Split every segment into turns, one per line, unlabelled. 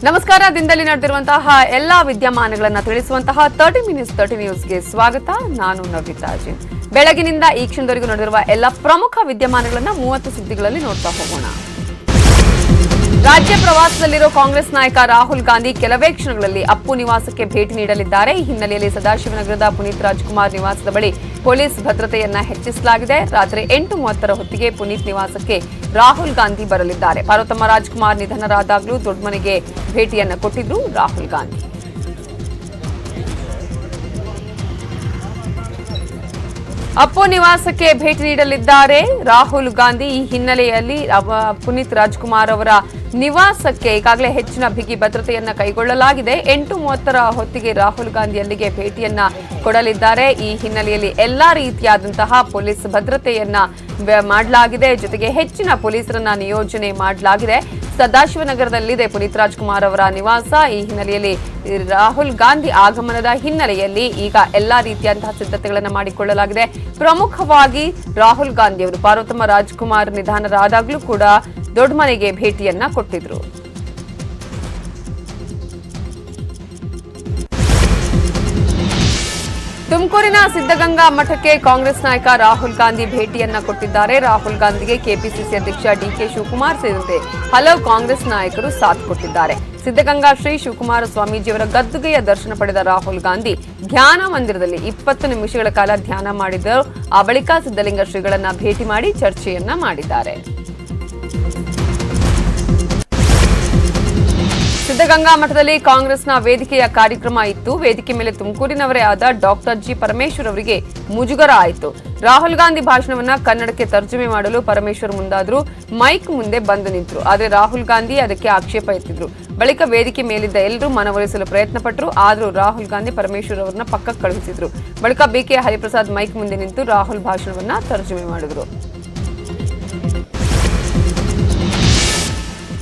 ನಮಸ್ಕಾರ. ದಿನದಲ್ಲಿ ನಡೆದಿರುವಂತಹ ಎಲ್ಲಾ ವಿದ್ಯಮಾನಗಳನ್ನು ತಿಳಿಸುವಂತಹ 30 Minutes 30 ನ್ಯೂಸ್ಗೆ ಸ್ವಾಗತ. ನಾನು ನವಿತಾ ಅಜಿನ್. ಬೆಳಗಿನಿಂದ ಈ ಕ್ಷಣದವರೆಗೂ ನಡೆದಿರುವ ಎಲ್ಲ ಪ್ರಮುಖ ವಿದ್ಯಮಾನಗಳನ್ನು 30 ಸುದ್ದಿಗಳಲ್ಲಿ ನೋಡ್ತಾ ಹೋಗೋಣ. ರಾಜ್ಯ ಪ್ರವಾಸದಲ್ಲಿರೋ ಕಾಂಗ್ರೆಸ್ ನಾಯಕ ರಾಹುಲ್ ಗಾಂಧಿ ಕೆಲವೇ ಕ್ಷಣಗಳಲ್ಲಿ ಅಪ್ಪು ನಿವಾಸಕ್ಕೆ ಭೇಟಿ ನೀಡಲಿದ್ದಾರೆ. ಈ ಹಿನ್ನೆಲೆಯಲ್ಲಿ ಸದಾಶಿವನಗರದ ಪುನೀತ್ ರಾಜ್ಕುಮಾರ್ ನಿವಾಸದ ಬಳಿ ಪೊಲೀಸ್ ಭದ್ರತೆಯನ್ನ ಹೆಚ್ಚಿಸಲಾಗಿದೆ. ರಾತ್ರಿ 8:30 ಹೊತ್ತಿಗೆ ಪುನೀತ್ ನಿವಾಸಕ್ಕೆ ರಾಹುಲ್ ಗಾಂಧಿ ಬರಲಿದ್ದಾರೆ. ಪಾರ್ವತಮ್ಮ ರಾಜ್ಕುಮಾರ್ ನಿಧನರಾದಾಗಲೂ ದೊಡ್ಡಮನೆಗೆ ಭೇಟಿಯನ್ನ ಕೊಟ್ಟಿದ್ರು ರಾಹುಲ್ ಗಾಂಧಿ. ಅಪ್ಪು ನಿವಾಸಕ್ಕೆ ಭೇಟಿ ನೀಡಲಿದ್ದಾರೆ ರಾಹುಲ್ ಗಾಂಧಿ. ಈ ಹಿನ್ನೆಲೆಯಲ್ಲಿ ಪುನೀತ್ ರಾಜ್ಕುಮಾರ್ ಅವರ ನಿವಾಸಕ್ಕೆ ಈಗಾಗಲೇ ಹೆಚ್ಚಿನ ಬಿಗಿ ಭದ್ರತೆಯನ್ನ ಕೈಗೊಳ್ಳಲಾಗಿದೆ. 8:30 ಹೊತ್ತಿಗೆ ರಾಹುಲ್ ಗಾಂಧಿ ಅಲ್ಲಿಗೆ ಭೇಟಿಯನ್ನ ಕೊಡಲಿದ್ದಾರೆ. ಈ ಹಿನ್ನೆಲೆಯಲ್ಲಿ ಎಲ್ಲಾ ರೀತಿಯಾದಂತಹ ಪೊಲೀಸ್ ಭದ್ರತೆಯನ್ನ ಮಾಡಲಾಗಿದೆ. ಜೊತೆಗೆ ಹೆಚ್ಚಿನ ಪೊಲೀಸರನ್ನ ನಿಯೋಜನೆ ಮಾಡಲಾಗಿದೆ. ಸದಾಶಿವನಗರದಲ್ಲಿದೆ ಪುನೀತ್ ರಾಜ್ಕುಮಾರ್ ಅವರ ನಿವಾಸ. ಈ ಹಿನ್ನೆಲೆಯಲ್ಲಿ ರಾಹುಲ್ ಗಾಂಧಿ ಆಗಮನದ ಹಿನ್ನೆಲೆಯಲ್ಲಿ ಈಗ ಎಲ್ಲಾ ರೀತಿಯಂತಹ ಸಿದ್ಧತೆಗಳನ್ನು ಮಾಡಿಕೊಳ್ಳಲಾಗಿದೆ. ಪ್ರಮುಖವಾಗಿ ರಾಹುಲ್ ಗಾಂಧಿ ಅವರು ಪಾರ್ವತಮ್ಮ ರಾಜ್ಕುಮಾರ್ ನಿಧನರಾದಾಗಲೂ ಕೂಡ ದೊಡ್ಡಮನೆಗೆ ಭೇಟಿಯನ್ನ ಕೊಟ್ಟಿದ್ರು. ತುಮಕೂರಿನ ಸಿದ್ದಗಂಗಾ ಮಠಕ್ಕೆ ಕಾಂಗ್ರೆಸ್ ನಾಯಕ ರಾಹುಲ್ ಗಾಂಧಿ ಭೇಟಿಯನ್ನ ಕೊಟ್ಟಿದ್ದಾರೆ. ರಾಹುಲ್ ಗಾಂಧಿಗೆ ಕೆಪಿಸಿಸಿ ಅಧ್ಯಕ್ಷ ಡಿಕೆ ಶಿವಕುಮಾರ್ ಸೇರಿದಂತೆ ಹಲವು ಕಾಂಗ್ರೆಸ್ ನಾಯಕರು ಸಾಥ್ ಕೊಟ್ಟಿದ್ದಾರೆ. ಸಿದ್ದಗಂಗಾ ಶ್ರೀ ಶಿವಕುಮಾರ ಸ್ವಾಮೀಜಿಯವರ ಗದ್ದುಗೆಯ ದರ್ಶನ ಪಡೆದ ರಾಹುಲ್ ಗಾಂಧಿ ಧ್ಯಾನ ಮಂದಿರದಲ್ಲಿ 20 ನಿಮಿಷಗಳ ಕಾಲ ಧ್ಯಾನ ಮಾಡಿದರು. ಆ ಬಳಿಕ ಸಿದ್ದಲಿಂಗ ಶ್ರೀಗಳನ್ನ ಭೇಟಿ ಮಾಡಿ ಚರ್ಚೆಯನ್ನ ಮಾಡಿದ್ದಾರೆ. ಸಿದ್ದಗಂಗಾ ಮಠದಲ್ಲಿ ಕಾಂಗ್ರೆಸ್ನ ವೇದಿಕೆಯ ಕಾರ್ಯಕ್ರಮ ಇತ್ತು. ವೇದಿಕೆ ಮೇಲೆ ತುಮಕೂರಿನವರೇ ಆದ ಡಾಕ್ಟರ್ ಜಿ ಪರಮೇಶ್ವರ್ ಅವರಿಗೆ ಮುಜುಗರ ಆಯಿತು. ರಾಹುಲ್ ಗಾಂಧಿ ಭಾಷಣವನ್ನ ಕನ್ನಡಕ್ಕೆ ತರ್ಜುಮೆ ಮಾಡಲು ಪರಮೇಶ್ವರ್ ಮುಂದಾದ್ರು. ಮೈಕ್ ಮುಂದೆ ಬಂದು ನಿಂತರು. ಆದರೆ ರಾಹುಲ್ ಗಾಂಧಿ ಅದಕ್ಕೆ ಆಕ್ಷೇಪ ಎತ್ತಿದ್ರು. ಬಳಿಕ ವೇದಿಕೆ ಮೇಲಿದ್ದ ಎಲ್ಲರೂ ಮನವೊಲಿಸಲು ಪ್ರಯತ್ನ ಪಟ್ಟರು. ಆದರೂ ರಾಹುಲ್ ಗಾಂಧಿ ಪರಮೇಶ್ವರ್ ಅವರನ್ನ ಪಕ್ಕಕ್ಕೆ ಕಳುಹಿಸಿದ್ರು. ಬಳಿಕ ಬಿಕೆ ಹರಿಪ್ರಸಾದ್ ಮೈಕ್ ಮುಂದೆ ನಿಂತು ರಾಹುಲ್ ಭಾಷಣವನ್ನ ತರ್ಜುಮೆ ಮಾಡಿದ್ರು.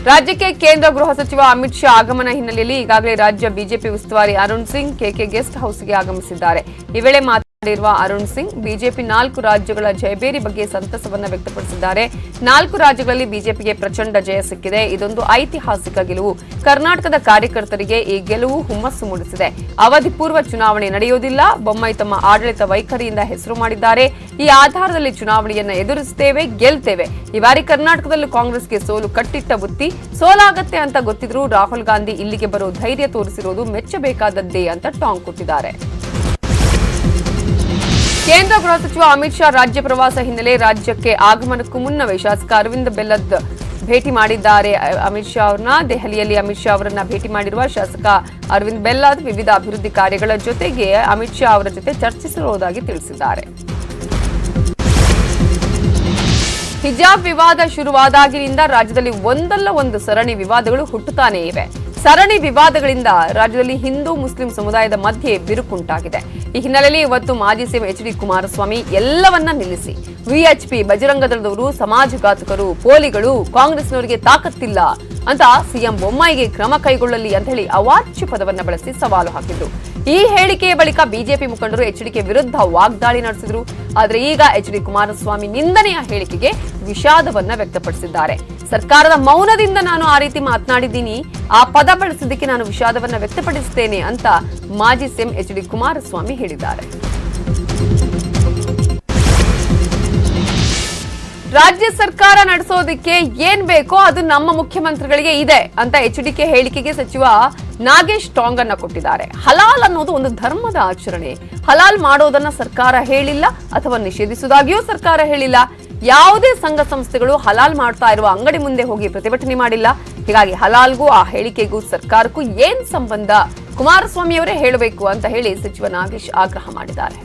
ರಾಜ್ಯಕ್ಕೆ ಕೇಂದ್ರ ಗೃಹ ಸಚಿವ ಅಮಿತ್ ಶಾ ಆಗಮನ ಹಿನ್ನೆಲೆಯಲ್ಲಿ ಈಗಾಗಲೇ ರಾಜ್ಯ ಬಿಜೆಪಿ ಉಸ್ತುವಾರಿ ಅರುಣ್ ಸಿಂಗ್ ಕೆಕೆ ಗೆಸ್ಟ್ ಹೌಸ್ಗೆ ಆಗಮಿಸಿದ್ದಾರೆ. ಈ ವೇಳೆ ಮಾತನಾಡಿರುವ ಅರುಣ್ ಸಿಂಗ್ ಬಿಜೆಪಿ 4 ರಾಜ್ಯಗಳ ಜಯಬೇರಿ ಬಗ್ಗೆ ಸಂತಸವನ್ನ ವ್ಯಕ್ತಪಡಿಸಿದ್ದಾರೆ. 4 ರಾಜ್ಯಗಳಲ್ಲಿ ಬಿಜೆಪಿಗೆ ಪ್ರಚಂಡ ಜಯ ಸಿಕ್ಕಿದೆ. ಇದೊಂದು ಐತಿಹಾಸಿಕ ಗೆಲುವು. ಕರ್ನಾಟಕದ ಕಾರ್ಯಕರ್ತರಿಗೆ ಈ ಗೆಲುವು ಹುಮ್ಮಸ್ಸು ಮೂಡಿಸಿದೆ. ಅವಧಿ ಪೂರ್ವ ಚುನಾವಣೆ ನಡೆಯುವುದಿಲ್ಲ. ಬೊಮ್ಮಾಯಿ ತಮ್ಮ ಆಡಳಿತ ವೈಖರಿಯಿಂದ ಹೆಸರು ಮಾಡಿದ್ದಾರೆ. ಈ ಆಧಾರದಲ್ಲಿ ಚುನಾವಣೆಯನ್ನ ಎದುರಿಸುತ್ತೇವೆ, ಗೆಲ್ತೇವೆ. ಈ ಬಾರಿ ಕರ್ನಾಟಕದಲ್ಲೂ ಕಾಂಗ್ರೆಸ್ಗೆ ಸೋಲು ಕಟ್ಟಿಟ್ಟ ಬುತ್ತಿ. ಸೋಲಾಗತ್ತೆ ಅಂತ ಗೊತ್ತಿದ್ರು ರಾಹುಲ್ ಗಾಂಧಿ ಇಲ್ಲಿಗೆ ಬರೋ ಧೈರ್ಯ ತೋರಿಸಿರೋದು ಮೆಚ್ಚಬೇಕಾದದ್ದೇ ಅಂತ ಟಾಂಗ್ ಕೊಟ್ಟಿದ್ದಾರೆ. ಕೇಂದ್ರ ಗೃಹ ಸಚಿವ ಅಮಿತ್ ಶಾ ರಾಜ್ಯ ಪ್ರವಾಸ ಹಿನ್ನೆಲೆ ರಾಜ್ಯಕ್ಕೆ ಆಗಮನಕ್ಕೂ ಮುನ್ನವೇ ಶಾಸಕ ಅರವಿಂದ್ ಬೆಲ್ಲದ್ ಭೇಟಿ ಮಾಡಿದ್ದಾರೆ. ಅಮಿತ್ ಶಾ ಅವರನ್ನ ದೆಹಲಿಯಲ್ಲಿ ಅಮಿತ್ ಶಾ ಅವರನ್ನ ಭೇಟಿ ಮಾಡಿರುವ ಶಾಸಕ ಅರವಿಂದ್ ಬೆಲ್ಲದ್ ವಿವಿಧ ಅಭಿವೃದ್ಧಿ ಕಾರ್ಯಗಳ ಜೊತೆಗೆ ಅಮಿತ್ ಶಾ ಅವರ ಜೊತೆ ಚರ್ಚಿಸಿರುವುದಾಗಿ ತಿಳಿಸಿದ್ದಾರೆ. ಹಿಜಾಬ್ ವಿವಾದ ಶುರುವಾದಾಗಿನಿಂದ ರಾಜ್ಯದಲ್ಲಿ ಒಂದಲ್ಲ ಒಂದು ಸರಣಿ ವಿವಾದಗಳು ಹುಟ್ಟುತ್ತಾನೇ ಇವೆ. ಸರಣಿ ವಿವಾದಗಳಿಂದ ರಾಜ್ಯದಲ್ಲಿ ಹಿಂದೂ ಮುಸ್ಲಿಂ ಸಮುದಾಯದ ಮಧ್ಯೆ ಬಿರುಕುಂಟಾಗಿದೆ. ಈ ಹಿನ್ನೆಲೆಯಲ್ಲಿ ಇವತ್ತು ಮಾಜಿ ಸಿಎಂ ಎಚ್ ಡಿ ಕುಮಾರಸ್ವಾಮಿ ಎಲ್ಲವನ್ನ ನಿಲ್ಲಿಸಿ ವಿಎಚ್ಪಿ ಬಜರಂಗ ದಳದವರು ಸಮಾಜಘಾತಕರು, ಪೋಲಿಗಳು, ಕಾಂಗ್ರೆಸ್ನವರಿಗೆ ತಾಕತ್ತಿಲ್ಲ ಅಂತ ಸಿಎಂ ಬೊಮ್ಮಾಯಿಗೆ ಕ್ರಮ ಕೈಗೊಳ್ಳಲಿ ಅಂತ ಹೇಳಿ ಅವಾಚ್ಯ ಪದವನ್ನ ಬಳಸಿ ಸವಾಲು ಹಾಕಿದ್ರು. ಈ ಹೇಳಿಕೆಯ ಬಳಿಕ ಬಿಜೆಪಿ ಮುಖಂಡರು ಎಚ್ಡಿಕೆ ವಿರುದ್ಧ ವಾಗ್ದಾಳಿ ನಡೆಸಿದ್ರು. ಆದರೆ ಈಗ ಎಚ್ ಡಿ ಕುಮಾರಸ್ವಾಮಿ ನಿಂದನೆಯ ಹೇಳಿಕೆಗೆ ವಿಷಾದವನ್ನ ವ್ಯಕ್ತಪಡಿಸಿದ್ದಾರೆ. ಸರ್ಕಾರದ ಮೌನದಿಂದ ನಾನು ಆ ರೀತಿ ಮಾತನಾಡಿದ್ದೀನಿ, ಆ ಪದ ಬಳಸಿದ್ದಕ್ಕೆ ನಾನು ವಿಷಾದವನ್ನ ವ್ಯಕ್ತಪಡಿಸುತ್ತೇನೆ ಅಂತ ಮಾಜಿ ಸಿಎಂ ಎಚ್ ಡಿ ಕುಮಾರಸ್ವಾಮಿ ಹೇಳಿದ್ದಾರೆ. ರಾಜ್ಯ ಸರ್ಕಾರ ನಡೆಸೋದಕ್ಕೆ ಏನ್ ಬೇಕೋ ಅದು ನಮ್ಮ ಮುಖ್ಯಮಂತ್ರಿಗಳಿಗೆ ಇದೆ ಅಂತ ಎಚ್ಡಿಕೆ ಹೇಳಿಕೆಗೆ ಸಚಿವ ನಾಗೇಶ್ ಟಾಂಗ್ ಅನ್ನ ಕೊಟ್ಟಿದ್ದಾರೆ. ಹಲಾಲ್ ಅನ್ನೋದು ಒಂದು ಧರ್ಮದ ಆಚರಣೆ. ಹಲಾಲ್ ಮಾಡೋದನ್ನ ಸರ್ಕಾರ ಹೇಳಿಲ್ಲ ಅಥವಾ ನಿಷೇಧಿಸುವುದಾಗಿಯೂ ಸರ್ಕಾರ ಹೇಳಿಲ್ಲ. ಯಾವುದೇ ಸಂಘ ಸಂಸ್ಥೆಗಳು ಹಲಾಲ್ ಮಾಡ್ತಾ ಇರುವ ಅಂಗಡಿ ಮುಂದೆ ಹೋಗಿ ಪ್ರತಿಭಟನೆ ಮಾಡಿಲ್ಲ. ಹೀಗಾಗಿ ಹಲಾಲ್ಗೂ ಆ ಹೇಳಿಕೆಗೂ ಸರ್ಕಾರಕ್ಕೂ ಏನ್ ಸಂಬಂಧ, ಕುಮಾರಸ್ವಾಮಿ ಅವರೇ ಹೇಳಬೇಕು ಅಂತ ಹೇಳಿ ಸಚಿವ ನಾಗೇಶ್ ಆಗ್ರಹ ಮಾಡಿದ್ದಾರೆ.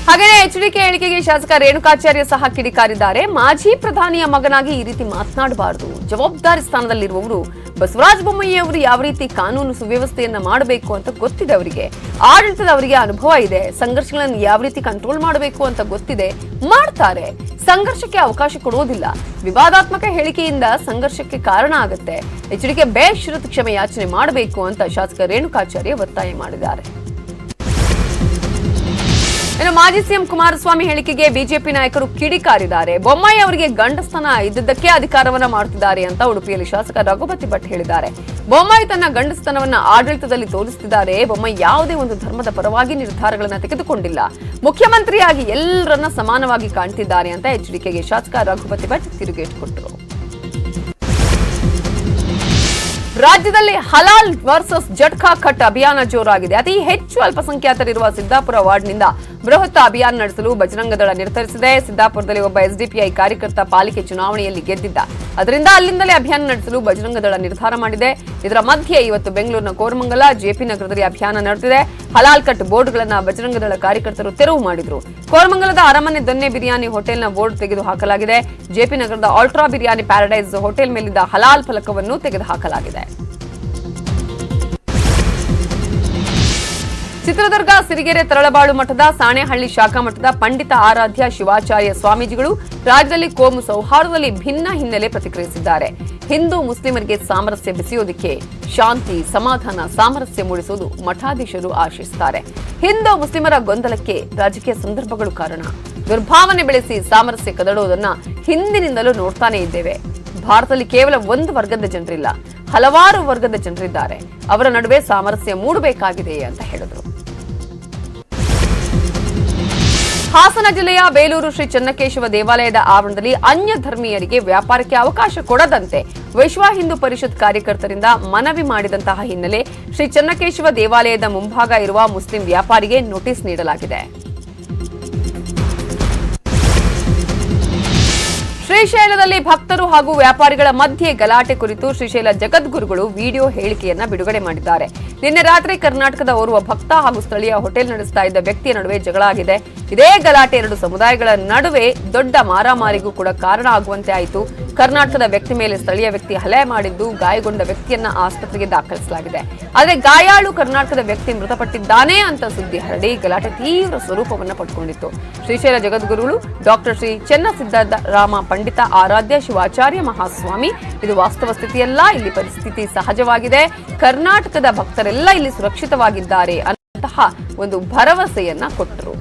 ಹಾಗೆಯೇ ಎಚ್ಡಿಕೆ ಹೇಳಿಕೆಗೆ ಶಾಸಕ ರೇಣುಕಾಚಾರ್ಯ ಸಹ ಕಿಡಿಕಾರಿದ್ದಾರೆ. ಮಾಜಿ ಪ್ರಧಾನಿಯ ಮಗನಾಗಿ ಈ ರೀತಿ ಮಾತನಾಡಬಾರದು. ಜವಾಬ್ದಾರಿ ಸ್ಥಾನದಲ್ಲಿರುವವರು ಬಸವರಾಜ ಬೊಮ್ಮಾಯಿ ಅವರು ಯಾವ ರೀತಿ ಕಾನೂನು ಸುವ್ಯವಸ್ಥೆಯನ್ನ ಮಾಡಬೇಕು ಅಂತ ಗೊತ್ತಿದೆ. ಅವರಿಗೆ ಆಡಳಿತದ ಅವರಿಗೆ ಅನುಭವ ಇದೆ. ಸಂಘರ್ಷಗಳನ್ನು ಯಾವ ರೀತಿ ಕಂಟ್ರೋಲ್ ಮಾಡಬೇಕು ಅಂತ ಗೊತ್ತಿದೆ, ಮಾಡ್ತಾರೆ. ಸಂಘರ್ಷಕ್ಕೆ ಅವಕಾಶ ಕೊಡುವುದಿಲ್ಲ. ವಿವಾದಾತ್ಮಕ ಹೇಳಿಕೆಯಿಂದ ಸಂಘರ್ಷಕ್ಕೆ ಕಾರಣ ಆಗುತ್ತೆ. ಎಚ್ಡಿಕೆ ಬೇಷರತ್ ಕ್ಷಮೆ ಯಾಚನೆ ಮಾಡಬೇಕು ಅಂತ ಶಾಸಕ ರೇಣುಕಾಚಾರ್ಯ ಒತ್ತಾಯ ಮಾಡಿದ್ದಾರೆ. ಇನ್ನು ಮಾಜಿ ಸಿಎಂ ಕುಮಾರಸ್ವಾಮಿ ಹೇಳಿಕೆಗೆ ಬಿಜೆಪಿ ನಾಯಕರು ಕಿಡಿಕಾರಿದ್ದಾರೆ. ಬೊಮ್ಮಾಯಿ ಅವರಿಗೆ ಗಂಡಸ್ತನ ಇದ್ದದ್ದಕ್ಕೆ ಅಧಿಕಾರವನ್ನ ಮಾಡುತ್ತಿದ್ದಾರೆ ಅಂತ ಉಡುಪಿಯಲ್ಲಿ ಶಾಸಕ ರಘುಪತಿ ಭಟ್ ಹೇಳಿದ್ದಾರೆ. ಬೊಮ್ಮಾಯಿ ತನ್ನ ಗಂಡಸ್ತನವನ್ನ ಆಡಳಿತದಲ್ಲಿ ತೋರಿಸುತ್ತಿದ್ದಾರೆ. ಬೊಮ್ಮಾಯಿ ಯಾವುದೇ ಒಂದು ಧರ್ಮದ ಪರವಾಗಿ ನಿರ್ಧಾರಗಳನ್ನು ತೆಗೆದುಕೊಂಡಿಲ್ಲ. ಮುಖ್ಯಮಂತ್ರಿಯಾಗಿ ಎಲ್ಲರನ್ನ ಸಮಾನವಾಗಿ ಕಾಣ್ತಿದ್ದಾರೆ ಅಂತ ಎಚ್ಡಿಕೆಗೆ ಶಾಸಕ ರಘುಪತಿ ಭಟ್ ತಿರುಗೇಟು ಕೊಟ್ಟರು. ರಾಜ್ಯದಲ್ಲಿ ಹಲಾಲ್ ವರ್ಸಸ್ ಜಟ್ಕಾ ಕಟ್ ಅಭಿಯಾನ ಜೋರಾಗಿದೆ. ಅತಿ ಹೆಚ್ಚು ಅಲ್ಪಸಂಖ್ಯಾತರಿರುವ ಸಿದ್ದಾಪುರ ವಾರ್ಡ್ನಿಂದ ಬೃಹತ್ ಅಭಿಯಾನ ನಡೆಸಲು ಬಜರಂಗ ದಳ ನಿರ್ಧರಿಸಿದೆ. ಸಿದ್ದಾಪುರದಲ್ಲಿ ಒಬ್ಬ ಎಸ್ಡಿಪಿಐ ಕಾರ್ಯಕರ್ತ ಪಾಲಿಕೆ ಚುನಾವಣೆಯಲ್ಲಿ ಗೆದ್ದಿದ್ದ. ಅದರಿಂದ ಅಲ್ಲಿಂದಲೇ ಅಭಿಯಾನ ನಡೆಸಲು ಬಜರಂಗ ದಳ ನಿರ್ಧಾರ ಮಾಡಿದೆ. ಇದರ ಮಧ್ಯೆ ಇವತ್ತು ಬೆಂಗಳೂರಿನ ಕೋರಮಂಗಲ, ಜೆಪಿ ನಗರದಲ್ಲಿ ಅಭಿಯಾನ ನಡೆದಿದೆ. ಹಲಾಲ್ ಕಟ್ ಬೋರ್ಡ್ಗಳನ್ನು ಬಜರಂಗ ದಳ ಕಾರ್ಯಕರ್ತರು ತೆರವು ಮಾಡಿದ್ರು. ಕೋರಮಂಗಲದ ಅರಮನೆ ದೊನ್ನೆ ಬಿರಿಯಾನಿ ಹೋಟೆಲ್ನ ಬೋರ್ಡ್ ತೆಗೆದು ಹಾಕಲಾಗಿದೆ. ಜೆಪಿ ನಗರದ ಅಲ್ಟ್ರಾ ಬಿರಿಯಾನಿ ಪ್ಯಾರಡೈಸ್ ಹೋಟೆಲ್ ಮೇಲಿದ್ದ ಹಲಾಲ್ ಫಲಕವನ್ನು ತೆಗೆದುಹಾಕಲಾಗಿದೆ. ಚಿತ್ರದುರ್ಗ ಸಿರಿಗೆರೆ ತರಳಬಾಳು ಮಠದ ಸಾಣೆಹಳ್ಳಿ ಶಾಖಾ ಮಠದ ಪಂಡಿತ ಆರಾಧ್ಯ ಶಿವಾಚಾರ್ಯ ಸ್ವಾಮೀಜಿಗಳು ರಾಜ್ಯದಲ್ಲಿ ಕೋಮು ಸೌಹಾರ್ದದಲ್ಲಿ ಭಿನ್ನ ಹಿನ್ನೆಲೆ ಪ್ರತಿಕ್ರಿಯಿಸಿದ್ದಾರೆ. ಹಿಂದೂ ಮುಸ್ಲಿಮರಿಗೆ ಸಾಮರಸ್ಯ ಬೆಸೆಯೋದಕ್ಕೆ ಶಾಂತಿ, ಸಮಾಧಾನ, ಸಾಮರಸ್ಯ ಮೂಡಿಸುವುದು ಮಠಾಧೀಶರು ಆಶಿಸುತ್ತಾರೆ. ಹಿಂದೂ ಮುಸ್ಲಿಮರ ಗೊಂದಲಕ್ಕೆ ರಾಜಕೀಯ ಸಂದರ್ಭಗಳು ಕಾರಣ. ದುರ್ಭಾವನೆ ಬೆಳೆಸಿ ಸಾಮರಸ್ಯ ಕದಡೋದನ್ನ ಹಿಂದಿನಿಂದಲೂ ನೋಡ್ತಾನೆ ಇದ್ದೇವೆ. ಭಾರತದಲ್ಲಿ ಕೇವಲ ಒಂದು ವರ್ಗದ ಜನರಿಲ್ಲ, ಹಲವಾರು ವರ್ಗದ ಜನರಿದ್ದಾರೆ. ಅವರ ನಡುವೆ ಸಾಮರಸ್ಯ ಮೂಡಬೇಕಾಗಿದೆ ಅಂತ ಹೇಳಿದರು. ಹಾಸನ ಜಿಲ್ಲೆಯ ಬೇಲೂರು ಶ್ರೀ ಚೆನ್ನಕೇಶವ ದೇವಾಲಯದ ಆವರಣದಲ್ಲಿ ಅನ್ಯ ಧರ್ಮೀಯರಿಗೆ ವ್ಯಾಪಾರಕ್ಕೆ ಅವಕಾಶ ಕೊಡದಂತೆ ವಿಶ್ವ ಹಿಂದೂ ಪರಿಷತ್ ಕಾರ್ಯಕರ್ತರಿಂದ ಮನವಿ ಮಾಡಿದಂತಹ ಹಿನ್ನೆಲೆ ಶ್ರೀ ಚೆನ್ನಕೇಶವ ದೇವಾಲಯದ ಮುಂಭಾಗ ಇರುವ ಮುಸ್ಲಿಂ ವ್ಯಾಪಾರಿಗೆ ನೋಟಿಸ್ ನೀಡಲಾಗಿದೆ. ಶ್ರೀಶೈಲದಲ್ಲಿ ಭಕ್ತರು ಹಾಗೂ ವ್ಯಾಪಾರಿಗಳ ಮಧ್ಯೆ ಗಲಾಟೆ ಕುರಿತು ಶ್ರೀಶೈಲ ಜಗದ್ಗುರುಗಳು ವಿಡಿಯೋ ಹೇಳಿಕೆಯನ್ನ ಬಿಡುಗಡೆ ಮಾಡಿದ್ದಾರೆ. ನಿನ್ನೆ ರಾತ್ರಿ ಕರ್ನಾಟಕದ ಓರ್ವ ಭಕ್ತ ಹಾಗೂ ಸ್ಥಳೀಯ ಹೋಟೆಲ್ ನಡೆಸ್ತಾ ಇದ್ದ ವ್ಯಕ್ತಿಯ ನಡುವೆ ಜಗಳ ಆಗಿದೆ. ಇದೇ ಗಲಾಟೆ ಎರಡು ಸಮುದಾಯಗಳ ನಡುವೆ ದೊಡ್ಡ ಮಾರಾಮಾರಿಗೂ ಕೂಡ ಕಾರಣ ಆಗುವಂತೆ ಆಯಿತು. ಕರ್ನಾಟಕದ ವ್ಯಕ್ತಿ ಮೇಲೆ ಸ್ಥಳೀಯ ವ್ಯಕ್ತಿ ಹಲ್ಲೆ ಮಾಡಿದ್ದು, ಗಾಯಗೊಂಡ ವ್ಯಕ್ತಿಯನ್ನ ಆಸ್ಪತ್ರೆಗೆ ದಾಖಲಿಸಲಾಗಿದೆ. ಆದರೆ ಗಾಯಾಳು ಕರ್ನಾಟಕದ ವ್ಯಕ್ತಿ ಮೃತಪಟ್ಟಿದ್ದಾನೆ ಅಂತ ಸುದ್ದಿ ಹರಡಿ ಗಲಾಟೆ ತೀವ್ರ ಸ್ವರೂಪವನ್ನು ಪಡೆದುಕೊಂಡಿತ್ತು. ಶ್ರೀಶೈಲ ಜಗದ್ಗುರುಗಳು ಡಾಕ್ಟರ್ ಶ್ರೀ ಚೆನ್ನಸಿದ್ದರಾಮ ಪಂಡಿತ ಆರಾಧ್ಯ ಶಿವಾಚಾರ್ಯ ಮಹಾಸ್ವಾಮಿ, ಇದು ವಾಸ್ತವ ಸ್ಥಿತಿಯಲ್ಲ, ಇಲ್ಲಿ ಪರಿಸ್ಥಿತಿ ಸಹಜವಾಗಿದೆ, ಕರ್ನಾಟಕದ ಭಕ್ತರೆಲ್ಲ ಇಲ್ಲಿ ಸುರಕ್ಷಿತವಾಗಿದ್ದಾರೆ ಅಂತಹ ಒಂದು ಭರವಸೆಯನ್ನ ಕೊಟ್ಟರು.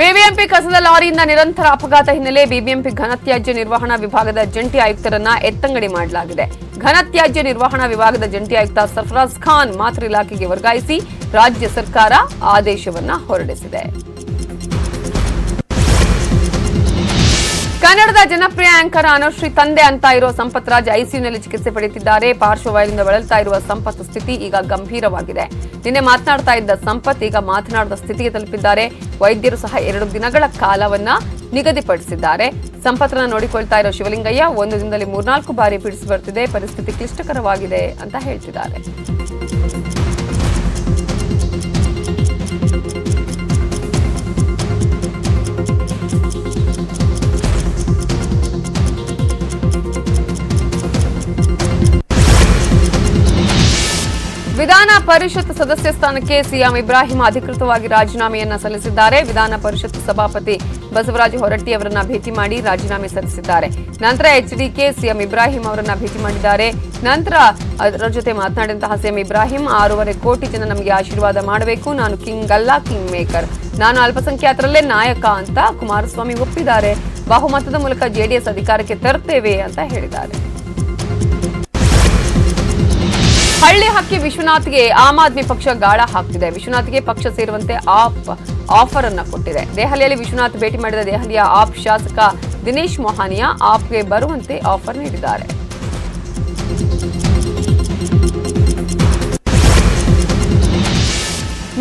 ಬಿಬಿಎಂಪಿ ಕಸದ ಲಾರಿಯಿಂದ ನಿರಂತರ ಅಪಘಾತ ಹಿನ್ನೆಲೆ ಬಿಬಿಎಂಪಿ ಘನತ್ಯಾಜ್ಯ ನಿರ್ವಹಣಾ ವಿಭಾಗದ ಜಂಟಿ ಆಯುಕ್ತರನ್ನ ಎತ್ತಂಗಡಿ ಮಾಡಲಾಗಿದೆ. ಘನತ್ಯಾಜ್ಯ ನಿರ್ವಹಣಾ ವಿಭಾಗದ ಜಂಟಿ ಆಯುಕ್ತ ಸರ್ಫರಾಜ್ ಖಾನ್ ಮಾತೃ ಇಲಾಖೆಗೆ ವರ್ಗಾಯಿಸಿ ರಾಜ್ಯ ಸರ್ಕಾರ ಆದೇಶವನ್ನ ಹೊರಡಿಸಿದೆ. ಕನ್ನಡದ ಜನಪ್ರಿಯ ಆಂಕರ್ ಅನುಶ್ರೀ ತಂದೆ ಅಂತ ಇರೋ ಸಂಪತ್ ರಾಜ್ ಐಸಿಯುನಲ್ಲಿ ಚಿಕಿತ್ಸೆ ಪಡೆಯುತ್ತಿದ್ದಾರೆ. ಪಾರ್ಶ್ವವಾಯುವಿನಿಂದ ಬಳಲ್ತಾ ಇರುವ ಸಂಪತ್ ಸ್ಥಿತಿ ಈಗ ಗಂಭೀರವಾಗಿದೆ. ನಿನ್ನೆ ಮಾತನಾಡ್ತಾ ಇದ್ದ ಸಂಪತ್ ಈಗ ಮಾತನಾಡದ ಸ್ಥಿತಿಗೆ ತಲುಪಿದ್ದಾರೆ. ವೈದ್ಯರು ಸಹ 2 ದಿನಗಳ ಕಾಲವನ್ನ ನಿಗದಿಪಡಿಸಿದ್ದಾರೆ. ಸಂಪತ್ರನ್ನ ನೋಡಿಕೊಳ್ತಾ ಇರೋ ಶಿವಲಿಂಗಯ್ಯ ಒಂದು ದಿನದಲ್ಲಿ 3-4 ಬಾರಿ ಬಿಡಿಸಿ ಬರ್ತಿದೆ, ಪರಿಸ್ಥಿತಿ ಕ್ಲಿಷ್ಟಕರವಾಗಿದೆ ಅಂತ ಹೇಳ್ತಿದ್ದಾರೆ. ವಿಧಾನ ಪರಿಷತ್ ಸದಸ್ಯ ಸ್ಥಾನಕ್ಕೆ ಸಿಎಂ ಇಬ್ರಾಹಿಂ ಅಧಿಕೃತವಾಗಿ ರಾಜೀನಾಮೆಯನ್ನ ಸಲ್ಲಿಸಿದ್ದಾರೆ. ವಿಧಾನ ಪರಿಷತ್ ಸಭಾಪತಿ ಬಸವರಾಜ ಹೊರಟ್ಟಿ ಅವರನ್ನ ಭೇಟಿ ಮಾಡಿ ರಾಜೀನಾಮೆ ಸಲ್ಲಿಸಿದ್ದಾರೆ. ನಂತರ ಎಚ್ಡಿಕೆ ಸಿಎಂ ಇಬ್ರಾಹಿಂ ಅವರನ್ನ ಭೇಟಿ ಮಾಡಿದ್ದಾರೆ. ನಂತರ ಅದರ ಜೊತೆ ಮಾತನಾಡಿದಂತಹ ಸಿಎಂ ಇಬ್ರಾಹಿಂ 6.5 ಕೋಟಿ ಜನ ನಮಗೆ ಆಶೀರ್ವಾದ ಮಾಡಬೇಕು, ನಾನು ಕಿಂಗ್ ಅಲ್ಲ, ಕಿಂಗ್ ಮೇಕರ್, ನಾನು ಅಲ್ಪಸಂಖ್ಯಾತರಲ್ಲೇ ನಾಯಕ ಅಂತ ಕುಮಾರಸ್ವಾಮಿ ಒಪ್ಪಿದ್ದಾರೆ. ಬಹುಮತದ ಮೂಲಕ ಜೆಡಿಎಸ್ ಅಧಿಕಾರಕ್ಕೆ ತರ್ತೇವೆ ಅಂತ ಹೇಳಿದ್ದಾರೆ. ಹಳ್ಳಿ ಹಕ್ಕಿ ವಿಶ್ವನಾಥ್ಗೆ ಆಮ್ ಆದ್ಮಿ ಪಕ್ಷ ಗಾಳ ಹಾಕ್ತಿದೆ. ವಿಶ್ವನಾಥ್ಗೆ ಪಕ್ಷ ಸೇರುವಂತೆ ಆಫರ್ ಅನ್ನ ಕೊಟ್ಟಿದೆ. ದೆಹಲಿಯಲ್ಲಿ ವಿಶ್ವನಾಥ್ ಭೇಟಿ ಮಾಡಿದ ದೆಹಲಿಯ ಆಪ್ ಶಾಸಕ ದಿನೇಶ್ ಮೊಹಾನಿಯಾ ಆಪ್ಗೆ ಬರುವಂತೆ ಆಫರ್ ನೀಡಿದ್ದಾರೆ.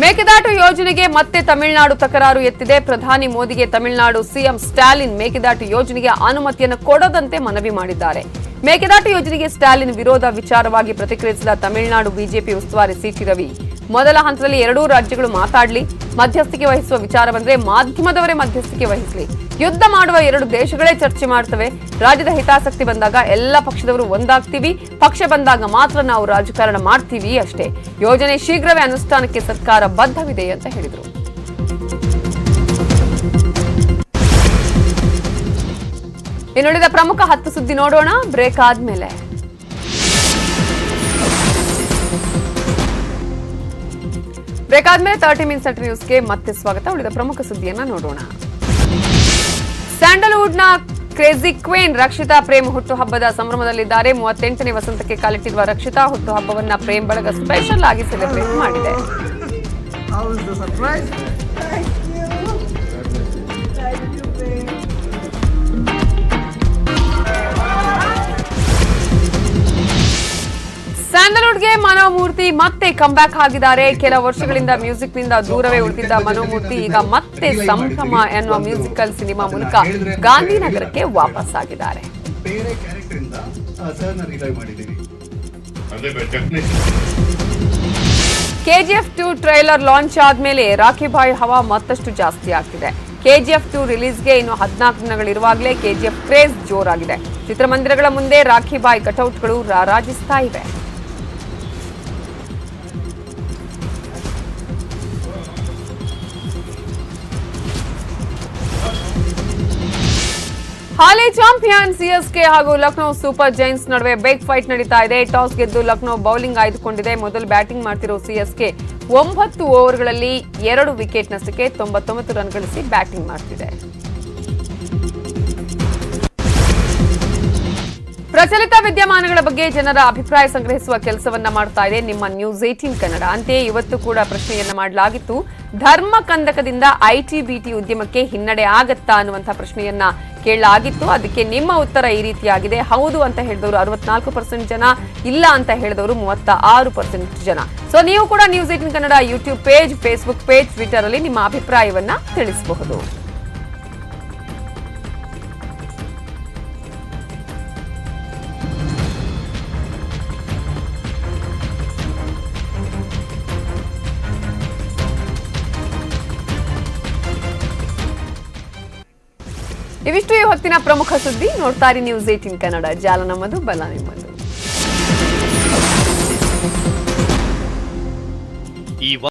ಮೇಕೆದಾಟು ಯೋಜನೆಗೆ ಮತ್ತೆ ತಮಿಳುನಾಡು ತಕರಾರು ಎತ್ತಿದೆ. ಪ್ರಧಾನಿ ಮೋದಿಗೆ ತಮಿಳುನಾಡು ಸಿಎಂ ಸ್ಟಾಲಿನ್ ಮೇಕೆದಾಟು ಯೋಜನೆಗೆ ಅನುಮತಿಯನ್ನು ಕೊಡದಂತೆ ಮನವಿ ಮಾಡಿದ್ದಾರೆ. ಮೇಕೆದಾಟು ಯೋಜನೆಗೆ ಸ್ಟಾಲಿನ್ ವಿರೋಧ ವಿಚಾರವಾಗಿ ಪ್ರತಿಕ್ರಿಯಿಸಿದ ತಮಿಳುನಾಡು ಬಿಜೆಪಿ ಉಸ್ತುವಾರಿ ಸಿಟಿ ರವಿ, ಮೊದಲ ಹಂತದಲ್ಲಿ 2 ರಾಜ್ಯಗಳು ಮಾತಾಡಲಿ, ಮಧ್ಯಸ್ಥಿಕೆ ವಹಿಸುವ ವಿಚಾರ ಬಂದ್ರೆ ಮಾಧ್ಯಮದವರೇ ಮಧ್ಯಸ್ಥಿಕೆ ವಹಿಸಲಿ, ಯುದ್ಧ ಮಾಡುವ 2 ದೇಶಗಳೇ ಚರ್ಚೆ ಮಾಡ್ತವೆ, ರಾಜ್ಯದ ಹಿತಾಸಕ್ತಿ ಬಂದಾಗ ಎಲ್ಲ ಪಕ್ಷದವರು ಒಂದಾಗ್ತೀವಿ, ಪಕ್ಷ ಬಂದಾಗ ಮಾತ್ರ ನಾವು ರಾಜಕಾರಣ ಮಾಡ್ತೀವಿ ಅಷ್ಟೇ, ಯೋಜನೆ ಶೀಘ್ರವೇ ಅನುಷ್ಠಾನಕ್ಕೆ ಸರ್ಕಾರ ಬದ್ಧವಿದೆ ಅಂತ ಹೇಳಿದರು. ಇನ್ನುಳಿದ ಪ್ರಮುಖ 10 ಸುದ್ದಿ ನೋಡೋಣ ಬ್ರೇಕ್ ಆದ್ಮೇಲೆ. ಬ್ರೇಕ್ ಆದ್ಮೇಲೆ 30 ಮಿನಿಟ್ಸ್ ನ್ಯೂಸ್ಗೆ ಮತ್ತೆ ಸ್ವಾಗತ. ಉಳಿದ ಪ್ರಮುಖ ಸುದ್ದಿಯನ್ನ ನೋಡೋಣ. ಸ್ಯಾಂಡಲ್ವುಡ್ನ ಕ್ರೇಜಿ ಕ್ವೀನ್ ರಕ್ಷಿತಾ ಪ್ರೇಮ್ ಹುಟ್ಟುಹಬ್ಬದ ಸಂಭ್ರಮದಲ್ಲಿದ್ದಾರೆ. 38ನೇ ವಸಂತಕ್ಕೆ ಕಾಲಿಟ್ಟಿರುವ ರಕ್ಷಿತಾ ಹುಟ್ಟುಹಬ್ಬವನ್ನ ಪ್ರೇಮ್ ಬಳಗ ಸ್ಪೆಷಲ್ ಆಗಿ ಸೆಲೆಬ್ರೇಟ್ ಮಾಡಿದೆ. ಸ್ಯಾಂಡಲ್ವುಡ್ಗೆ ಮನೋಮೂರ್ತಿ ಮತ್ತೆ ಕಂಬ್ಯಾಕ್ ಆಗಿದ್ದಾರೆ. ಕೆಲ ವರ್ಷಗಳಿಂದ ಮ್ಯೂಸಿಕ್ನಿಂದ ದೂರವೇ ಉಳಿದಿದ್ದ ಮನೋಮೂರ್ತಿ ಈಗ ಮತ್ತೆ ಸಂಭ್ರಮ ಎನ್ನುವ ಮ್ಯೂಸಿಕಲ್ ಸಿನಿಮಾ ಮೂಲಕ ಗಾಂಧಿನಗರಕ್ಕೆ ವಾಪಸ್ ಆಗಿದ್ದಾರೆ. ಕೆಜಿಎಫ್ 2 ಟ್ರೈಲರ್ ಲಾಂಚ್ ಆದ್ಮೇಲೆ ರಾಖಿ ಬಾಯ್ ಹವಾ ಮತ್ತಷ್ಟು ಜಾಸ್ತಿ ಆಗ್ತಿದೆ. ಕೆಜಿಎಫ್ 2 ರಿಲೀಸ್ಗೆ ಇನ್ನು 14 ದಿನಗಳಿರುವಾಗಲೇ ಕೆಜಿಎಫ್ ಕ್ರೇಜ್ ಜೋರಾಗಿದೆ. ಚಿತ್ರಮಂದಿರಗಳ ಮುಂದೆ ರಾಖಿ ಬಾಯ್ ಕಟೌಟ್ಗಳು ರಾರಾಜಿಸ್ತಾ ಇವೆ. ಹಾಲಿ ಚಾಂಪಿಯನ್ ಸಿಎಸ್ಕೆ ಹಾಗೂ ಲಕ್ನೋ ಸೂಪರ್ ಜೈಂಟ್ಸ್ ನಡುವೆ ಬಿಗ್ ಫೈಟ್ ನಡೀತಾ ಇದೆ. ಟಾಸ್ ಗೆದ್ದು ಲಕ್ನೋ ಬೌಲಿಂಗ್ ಆಯ್ದುಕೊಂಡಿದೆ. ಮೊದಲು ಬ್ಯಾಟಿಂಗ್ ಮಾಡ್ತಿರೋ ಸಿಎಸ್ಕೆ 9 ಓವರ್ಗಳಲ್ಲಿ 2 ವಿಕೆಟ್ ನಷ್ಟಕ್ಕೆ 99 ರನ್ ಗಳಿಸಿ ಬ್ಯಾಟಿಂಗ್ ಮಾಡ್ತಿದೆ. ಪ್ರಚಲಿತ ವಿದ್ಯಮಾನಗಳ ಬಗ್ಗೆ ಜನರ ಅಭಿಪ್ರಾಯ ಸಂಗ್ರಹಿಸುವ ಕೆಲಸವನ್ನ ಮಾಡ್ತಾ ಇದೆ ನಿಮ್ಮ ನ್ಯೂಸ್ 18 ಕನ್ನಡ. ಅಂತೆಯೇ ಇವತ್ತು ಕೂಡ ಪ್ರಶ್ನೆಯನ್ನ ಮಾಡಲಾಗಿತ್ತು. ಧರ್ಮ ಕಂದಕದಿಂದ ಐಟಿ ಬಿಟಿ ಉದ್ಯಮಕ್ಕೆ ಹಿನ್ನಡೆ ಆಗತ್ತಾ ಅನ್ನುವಂತಹ ಪ್ರಶ್ನೆಯನ್ನ ಕೇಳಲಾಗಿತ್ತು. ಅದಕ್ಕೆ ನಿಮ್ಮ ಉತ್ತರ ಈ ರೀತಿಯಾಗಿದೆ. ಹೌದು ಅಂತ ಹೇಳಿದವರು 64% ಜನ, ಇಲ್ಲ ಅಂತ ಹೇಳಿದವರು 36% ಜನ. ಸೊ ನೀವು ಕೂಡ news 18 Kannada YouTube page, Facebook page, Twitter ಅಲ್ಲಿ ನಿಮ್ಮ ಅಭಿಪ್ರಾಯವನ್ನ ತಿಳಿಸಬಹುದು. ಇವಿಷ್ಟು ಈ ಹೊತ್ತಿನ ಪ್ರಮುಖ ಸುದ್ದಿ. ನೋಡ್ತಾರೆ ನ್ಯೂಸ್ 18 ಕನ್ನಡ. ಜಾಲ ನಮ್ಮದು, ಬಲ ನಿಮ್ಮದು.